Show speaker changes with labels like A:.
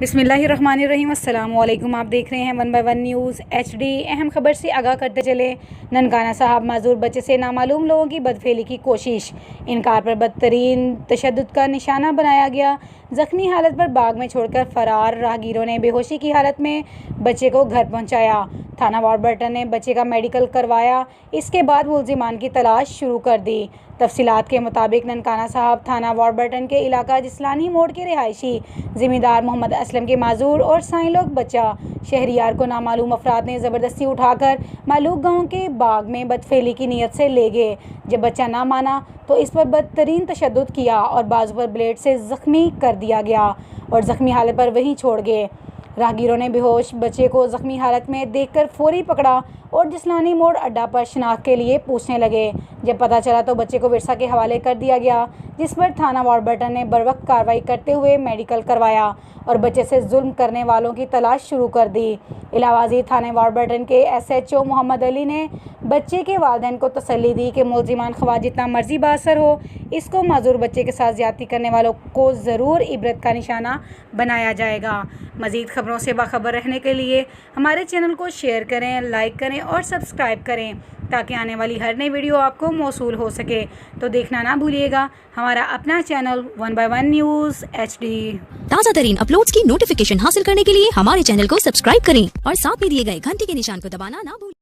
A: बिस्मिल्लाहिर्रहमानिर्रहीम। अस्सलाम वालेकुम। आप देख रहे हैं 1 बाय 1 न्यूज़ HD। अहम खबर से आगाह करते चले। ननकाना साहब माजूर बच्चे से नामालूम लोगों की बदफेली की कोशिश, इनकार पर बदतरीन तशद्दुद का निशाना बनाया गया। ज़ख्मी हालत पर बाग में छोड़कर फरार राहगीरों ने बेहोशी की हालत में बच्चे को घर पहुंचाया। थाना वॉरबर्टन ने बच्चे का मेडिकल करवाया। इसके बाद मुलजिमान की तलाश शुरू कर दी। तफसीलात के मुताबिक ननकाना साहब थाना वॉरबर्टन के इलाका जिसलानी मोड़ के रिहायशी ज़िम्मेदार मोहम्मद असलम के माजूर और साइलोक बच्चा शहरियार को नामालूम अफराद ने ज़बरदस्ती उठाकर मालूक गांव के बाग में बदफेली की नीयत से ले गए। जब बच्चा ना माना तो इस पर बदतरीन तशद्दुद किया और बाजू पर ब्लेड से ज़ख्मी कर दिया गया और ज़ख्मी हालत पर वहीं छोड़ गए। राहगीरों ने बेहोश बच्चे को ज़ख्मी हालत में देखकर फौरी पकड़ा और जिसलानी मोड़ अड्डा पर शनाख्त के लिए पूछने लगे। जब पता चला तो बच्चे को विरसा के हवाले कर दिया गया, जिस पर थाना वॉरबर्टन ने बरवक्त कार्रवाई करते हुए मेडिकल करवाया और बच्चे से जुल्म करने वालों की तलाश शुरू कर दी। इलाहाबादी थाने वॉरबर्टन के SHO मोहम्मद अली ने बच्चे के वालिदैन को तसल्ली दी कि मुलजिमान ख्वाह जितना मर्जी बासर हो, इसको माजूर बच्चे के साथ ज्यादती करने वालों को ज़रूर इबरत का निशाना बनाया जाएगा। मज़ीद खबरों से बाखबर रहने के लिए हमारे चैनल को शेयर करें, लाइक करें और सब्सक्राइब करें ताकि आने वाली हर नई वीडियो आपको मौसूल हो सके। तो देखना ना भूलिएगा हमारा अपना चैनल 1 बाय 1 न्यूज़ HD।
B: ताज़ा तरीन अपलोड्स की नोटिफिकेशन हासिल करने के लिए हमारे चैनल को सब्सक्राइब करें और साथ में दिए गए घंटी के निशान को दबाना ना भूलें।